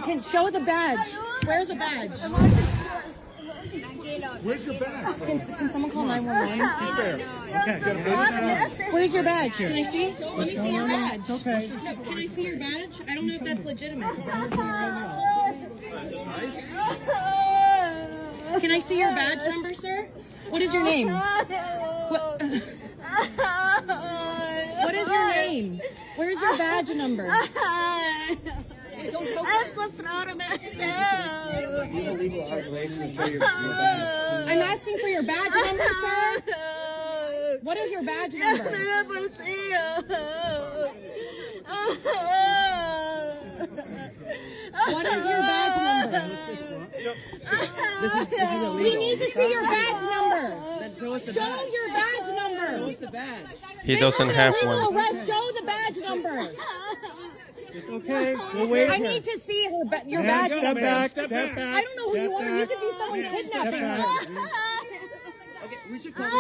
Can show the badge. Where's the badge? Where's your badge? Can someone call 911? Okay. Where's your badge? Can I see? Let me see your badge. Okay. No, can I see your badge? I don't know if that's legitimate. Can I see your badge number, sir? What is your name? What is your name? Where's your badge number? I'm asking for your badge number, sir. What is your badge number? What is your badge number? We need to see your badge number. Show your badge number. He doesn't have one. Arrest. Show the badge number. It's okay. We'll wait. I need to see your badge Step number. back. Step back. I don't know who you are. You could be someone kidnapping her. Okay, we should call the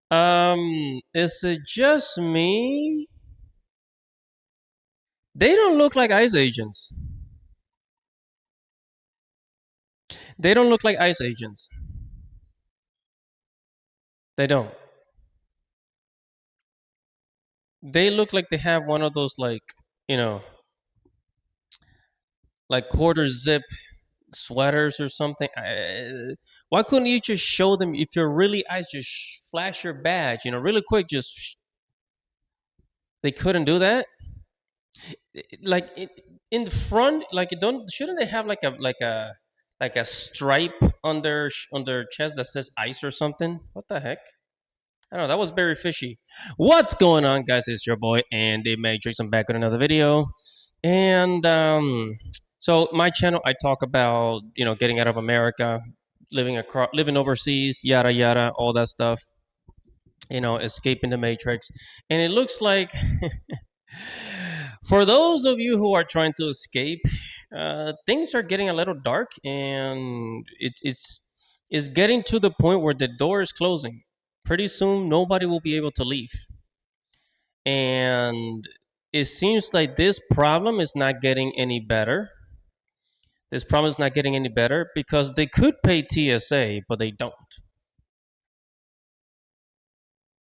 police. Is it just me? They don't look like ICE agents. They don't look like ICE agents. They don't. They look like they have one of those, like, you know, like quarter zip sweaters or something. Why couldn't you just show them, if you're really ICE, just flash your badge, you know, really quick, just... They couldn't do that? Like in the front, like, shouldn't they have like a stripe on their chest that says ICE or something? What the heck? I don't know. That was very fishy. What's going on, guys? It's your boy Andy Matrix. I'm back with another video, and so my channel, I talk about, you know, getting out of America, living overseas, yada yada, all that stuff. You know, escaping the Matrix, and it looks like for those of you who are trying to escape, things are getting a little dark, and it's getting to the point where the door is closing. Pretty soon, nobody will be able to leave. And it seems like this problem is not getting any better. This problem is not getting any better because they could pay TSA, but they don't.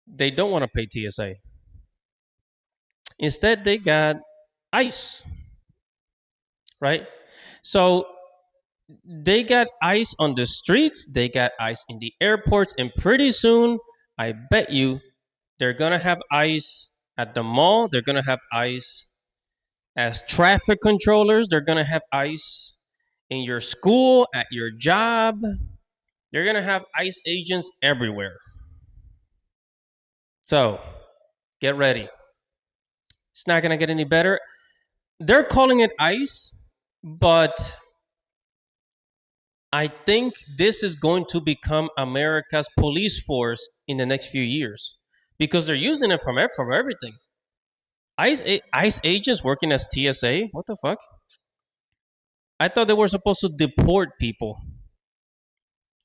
They don't want to pay TSA. Instead, they got ICE, right? So they got ICE on the streets, they got ICE in the airports, and pretty soon, I bet you, they're going to have ICE at the mall, they're going to have ICE as traffic controllers, they're going to have ICE in your school, at your job, they're going to have ICE agents everywhere. So, get ready. It's not going to get any better. They're calling it ICE, but I think this is going to become America's police force in the next few years because they're using it from everything. ICE agents working as TSA? What the fuck? I thought they were supposed to deport people.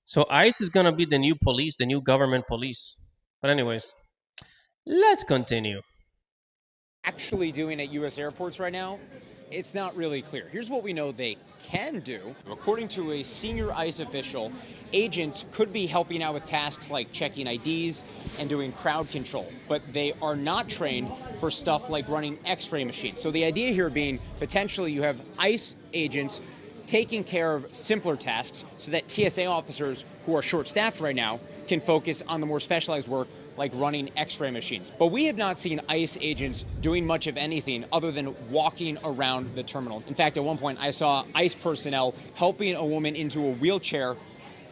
So ICE is going to be the new police, the new government police. But anyways, let's continue. Actually doing at U.S. airports right now, it's not really clear. Here's what we know they can do. According to a senior ICE official, agents could be helping out with tasks like checking IDs and doing crowd control, but they are not trained for stuff like running X-ray machines. So the idea here being potentially you have ICE agents taking care of simpler tasks so that TSA officers who are short-staffed right now can focus on the more specialized work like running X-ray machines. But we have not seen ICE agents doing much of anything other than walking around the terminal. In fact, at one point I saw ICE personnel helping a woman into a wheelchair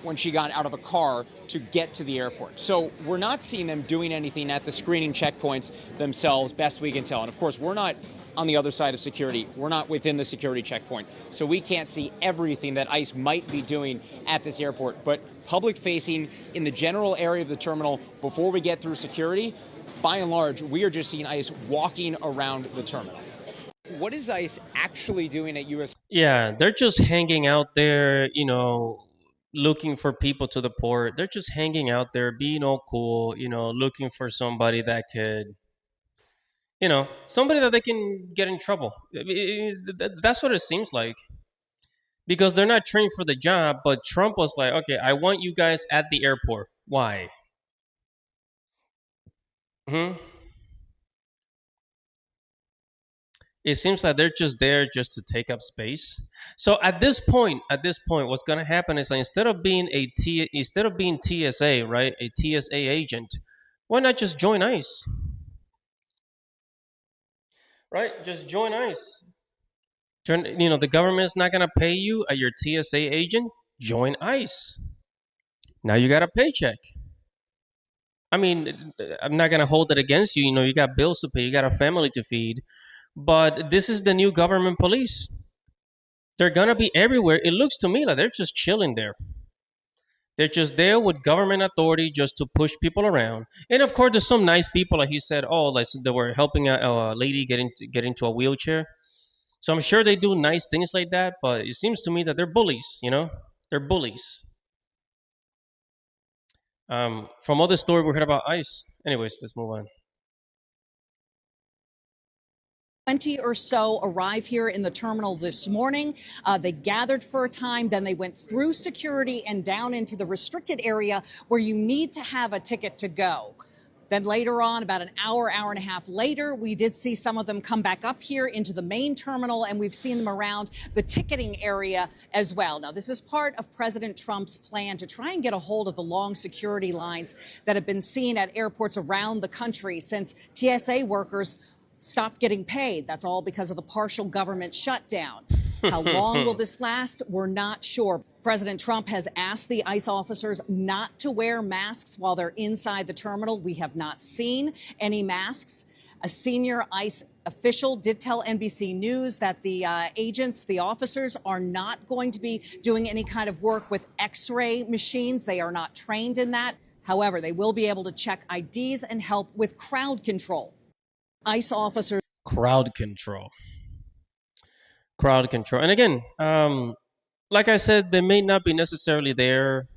when she got out of a car to get to the airport. So we're not seeing them doing anything at the screening checkpoints themselves, best we can tell. And of course, we're not on the other side of security. We're not within the security checkpoint. So we can't see everything that ICE might be doing at this airport. But public facing in the general area of the terminal before we get through security, by and large, we are just seeing ICE walking around the terminal. What is ICE actually doing at U.S.? Yeah, they're just hanging out there, you know, looking for people to deport. They're just hanging out there, being all cool, you know, looking for somebody that could, You know, somebody that they can get in trouble. That's what it seems like. Because they're not trained for the job, but Trump was like, okay, I want you guys at the airport. Why? Hmm. It seems like they're just there just to take up space. So at this point, what's gonna happen is, like, instead of being TSA, right, a TSA agent, why not just join ICE? Right, just join ICE. The government's not gonna pay you at your TSA agent. Join ICE. Now you got a paycheck. I mean, I'm not gonna hold it against you. You got bills to pay. You got a family to feed. But this is the new government police. They're gonna be everywhere. It looks to me like they're just chilling there. They're just there with government authority just to push people around. And of course, there's some nice people, like he said, oh, like they were helping a lady get into a wheelchair. So I'm sure they do nice things like that. But it seems to me that they're bullies. They're bullies. From other story we heard about ICE. Anyways, let's move on. 20 or so arrive here in the terminal this morning. They gathered for a time, then they went through security and down into the restricted area where you need to have a ticket to go. Then later on, about an hour and a half later, we did see some of them come back up here into the main terminal, and we've seen them around the ticketing area as well. Now, this is part of President Trump's plan to try and get a hold of the long security lines that have been seen at airports around the country since TSA workers stopped getting paid. That's all because of the partial government shutdown. How long will this last? We're not sure. President Trump has asked the ICE officers not to wear masks while they're inside the terminal. We have not seen any masks. A senior ICE official did tell NBC News that the officers, are not going to be doing any kind of work with X-ray machines. They are not trained in that. However, they will be able to check IDs and help with crowd control. ICE officers. Crowd control. And again, like I said, they may not be necessarily there,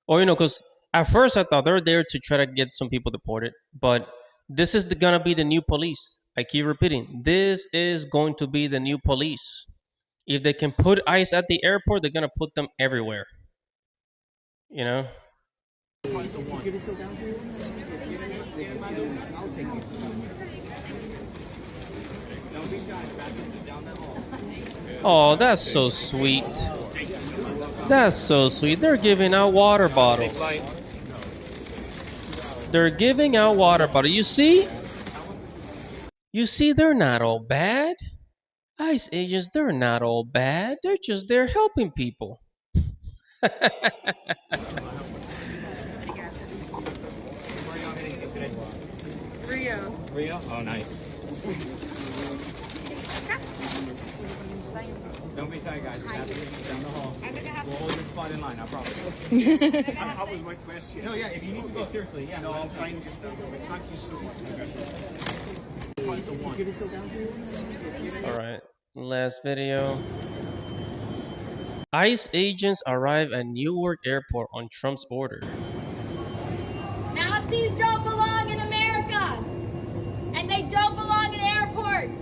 or because at first I thought they're there to try to get some people deported, but this is gonna be the new police. I keep repeating, this is going to be the new police. If they can put ICE at the airport, they're gonna put them everywhere. You know. Oh, that's so sweet. That's so sweet. They're giving out water bottles. They're giving out water bottles. You see? They're not all bad. ICE agents, they're not all bad. They're just there helping people. Rio? Oh, nice. Don't be shy, guys. Down the hall. We'll hold your spot in line, I promise. That was my question. No, yeah, if you need to go, seriously, yeah. No, I'm fine just now. Thank you so much. All right, last video. ICE agents arrive at Newark Airport on Trump's order. Nazis don't belong in America, and they don't belong in airports.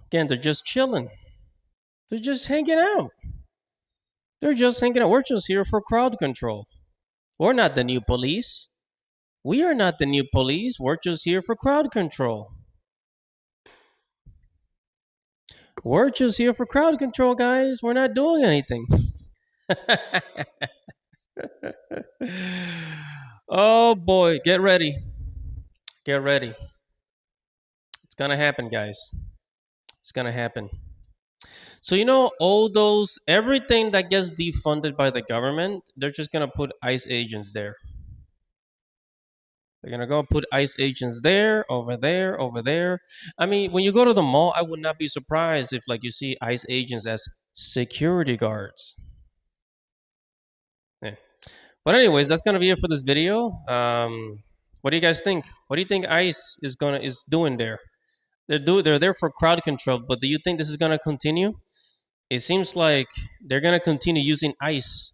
Again, they're just chilling. They're just hanging out. We're just here for crowd control. We're not the new police. We are not the new police. We're just here for crowd control. We're just here for crowd control, guys. We're not doing anything. Oh boy, get ready. Get ready. It's gonna happen, guys. It's gonna happen. So everything that gets defunded by the government, they're just gonna put ICE agents there. They're gonna go put ICE agents there, over there, over there. I mean, when you go to the mall, I would not be surprised if like you see ICE agents as security guards. Yeah. But anyways, that's gonna be it for this video. What do you guys think? What do you think ICE is doing there? They're there for crowd control, but do you think this is gonna continue? It seems like they're gonna continue using ICE,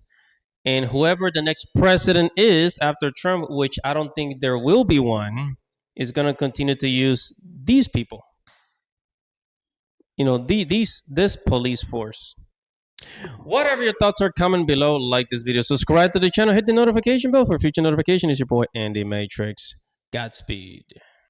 and whoever the next president is after Trump, which I don't think there will be one, is gonna continue to use these people. You know, this police force. Whatever your thoughts are, comment below, like this video, subscribe to the channel, hit the notification bell for future notification. Is your boy Andy Matrix. Godspeed.